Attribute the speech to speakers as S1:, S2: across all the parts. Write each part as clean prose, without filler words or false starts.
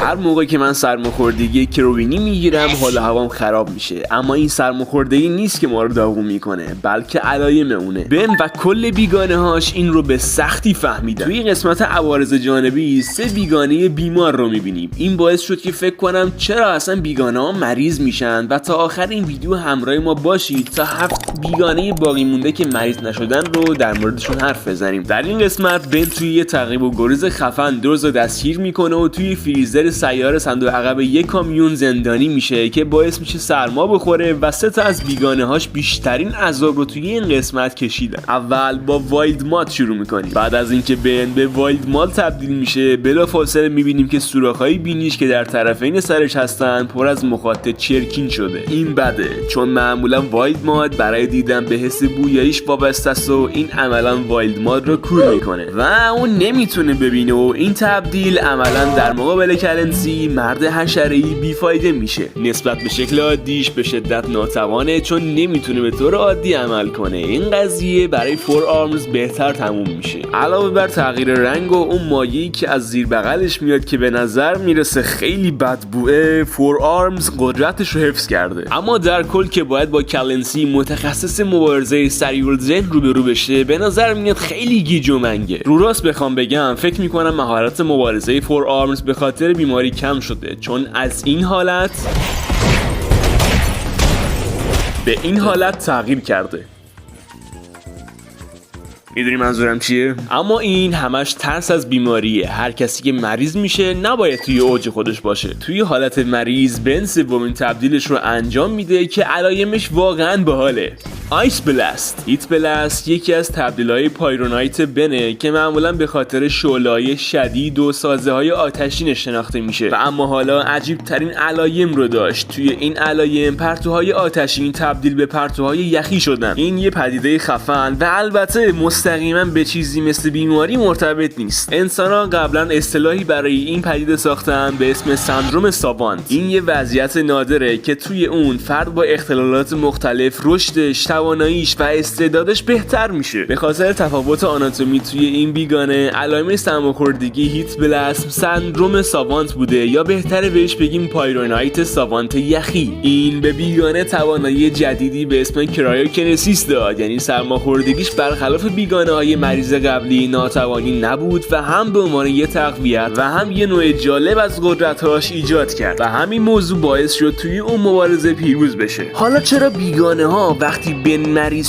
S1: هر موقع که من سرماخوردگی کروبینی میگیرم حال هوام خراب میشه، اما این سرماخوردگی نیست که ما رو داغون میکنه، بلکه علائم اونه. بن و کل بیگانه هاش این رو به سختی فهمیدن. توی قسمت عوارض جانبی 3 بیگانه بیمار رو میبینیم. این باعث شد که فکر کنم چرا اصلا بیگانه ها مریض میشن و تا آخر این ویدیو همراه ما باشید تا 7 بیگانه باقی مونده که مریض نشدن رو در موردشون حرف بزنیم. در این قسمت بن توی یه تعقیب و گریز خفن درز رو دستگیر میکنه و توی فریزر سیاره صندوق عقب یک کامیون زندانی میشه که باعث میشه سرما بخوره و 3 تا از بیگانه هاش بیشترین عذاب رو توی این قسمت کشیدن. اول با وایلد ماد شروع میکنیم. بعد از اینکه بن به وایلد ماد تبدیل میشه بلافاصله میبینیم که سوراخ‌های بینیش که در طرفین سرش هستن پر از مخاط چرکین شده. این بده، چون معمولا وایلد ماد برای دیدن به حس بویاییش وابسته است و این عملا وایلد ماد رو کور میکنه و اون نمیتونه ببینه و این تبدیل عملا در مقابل کلنسی مرد حشره‌ای بیفایده میشه. نسبت به شکل عادیش به شدت ناتوانه چون نمیتونه به طور عادی عمل کنه. این قضیه برای فور آرمز بهتر تموم میشه. علاوه بر تغییر رنگ و اون مایه‌ای که از زیر بغلش میاد که به نظر میرسه خیلی بدبوئه، فور آرمز قدرتش رو حفظ کرده. اما در کل که باید با کلنسی متخصص مبارزه سریع الذهن روبرو بشه به نظر میاد خیلی گیج و منگه. رو راست بخوام بگم فکر میکنم مهارت مبارزه فور آرمز به خاطر بیماری کم شده، چون از این حالت به این حالت تغییر کرده. میدونی منظورم چیه؟ اما این همش ترس از بیماریه. هر کسی که مریض میشه نباید توی اوج خودش باشه. توی حالت مریض بن سومین تبدیلش رو انجام میده که علایمش واقعا باحاله. آیس بلاست. هیت بلاست یکی از تبدیل‌های پایرونایت بنه که معمولا به خاطر شعله‌های شدید و سازه‌های آتشین شناخته میشه و اما حالا عجیب ترین علایم رو داشت. توی این علایم پرتوهای آتشین تبدیل به پرتوهای یخی شدن. این یه پدیده خفن و البته مستقیما به چیزی مثل بیماری مرتبط نیست. انسان‌ها قبلا اصطلاحی برای این پدیده ساختن به اسم سندروم ساوانت. این یه وضعیت نادره که توی اون فرد با اختلالات مختلف رشدش، تواناییش و استعدادش بهتر میشه. به خاطر تفاوت آناتومی توی این بیگانه علائم سرماخوردگی هیت بلاست سندروم ساوانت بوده یا بهتره بهش بگیم پایرونایت ساوانت یخی. این به بیگانه توانایی جدیدی به اسم کرایوکنسیس داد، یعنی سرماخوردگیش برخلاف بیگانه‌های مریض قبلی ناتوانی نبود و هم به عنوان یه تقویت و هم یه نوع جالب از قدرت‌هاش ایجاد کرد و همین موضوع باعث شد توی اون مبارزه پیروز بشه. حالا چرا بیگانه‌ها وقتی بن مریض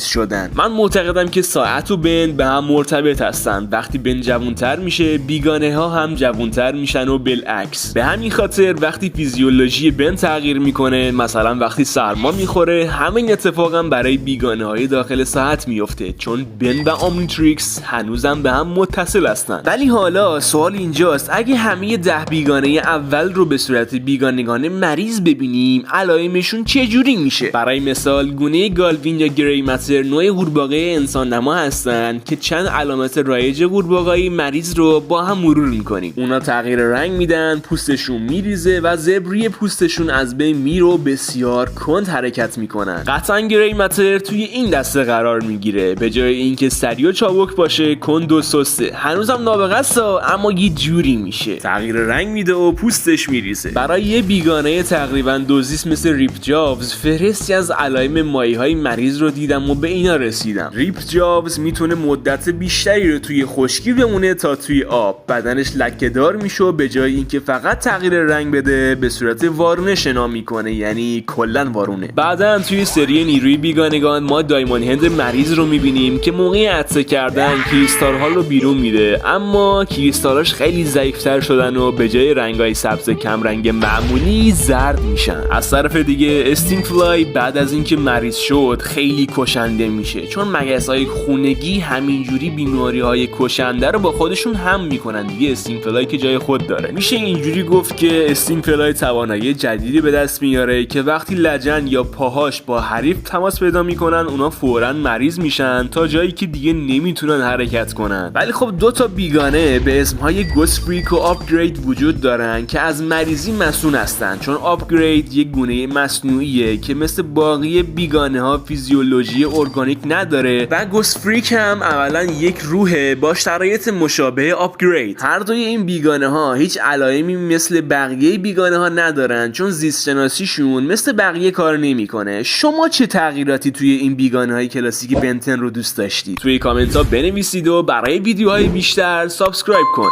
S1: شدن؟ من معتقدم که ساعت و بن به هم مرتبط هستن. وقتی بن جوانتر میشه بیگانه‌ها هم جوانتر میشن و بالعکس. به همین خاطر وقتی فیزیولوژی بن تغییر میکنه، مثلا وقتی سرما میخوره، همین اتفاق هم برای بیگانه‌های داخل ساعت میفته، چون بن و آمنیتریکس هنوزم به هم متصل هستن. ولی حالا سوال اینجاست اگه همه 10 بیگانه اول رو به صورت بیگانگان مریض ببینیم علائمشون چه جوری میشه؟ برای مثال گونه گالوین یا گری ماتر نوع قورباغه انسان نما هستن که چند علامت رایج قورباغه‌ای مریض رو با هم مرور میکنیم. اونا تغییر رنگ میدن، پوستشون میریزه و زبری پوستشون از بین میره و بسیار کند حرکت میکنن. قطعا گری ماتر توی این دسته قرار میگیره. به جای اینکه سریع و چابک باشه کند و سسته. هنوزم نابغه است اما یه جوری میشه. تغییر رنگ میده و پوستش میریزه. برای یه بیگانه تقریبا دوزیس مثل ریپ جاوز فهرستی از علائم مایه‌های مریض رو دیدم و به اینا رسیدم. ریپ جاوز میتونه مدت بیشتری رو توی خشکی بمونه تا توی آب. بدنش لکه‌دار میشه و به جای اینکه فقط تغییر رنگ بده به صورت وارونه شنا میکنه، یعنی کلا وارونه. بعدن توی سری نیروی بیگانگان ما دایموند هند مریض رو میبینیم که موقع عطسه کردن کریستال‌ها رو بیرون میده، اما کریستالاش خیلی ضعیف‌تر شدن و به جای رنگای سبز کم رنگ معمولی زرد میشن. از طرف دیگه استینگ فلای بعد از اینکه مریض شد خیلی کشنده میشه، چون مگس‌های خونگی همینجوری بیماری‌های کشنده رو با خودشون هم میکنن دیگه. استینگ فلای که جای خود داره. میشه اینجوری گفت که استینگ فلای توانایی جدیدی به دست میاره که وقتی لجن یا پاهاش با حریف تماس پیدا میکنن اونا فوراً مریض میشن تا تا جایی که دیگه نمیتونن حرکت کنن. ولی خب 2 تا بیگانه به اسمهای گوست فریک و آپگرید وجود دارن که از مریضی مسئول هستن، چون آپگرید یک گونه مصنوعیه که مثل باقی بیگانه ها فیزیولوژی ارگانیک نداره و گوست فریک هم اولا یک روحه با شرایط مشابه آپگرید. هر دوی این بیگانه ها هیچ علائمی مثل بقیه بیگانه ها ندارن، چون زیست شناسیشون مثل بقیه کار نمیکنه. شما چه تغییراتی توی این بیگانه های کلاسیک بنتن رو دوست داشتید؟ توی کامنت ها بنویسید و برای ویدیوهای بیشتر سابسکرایب کن.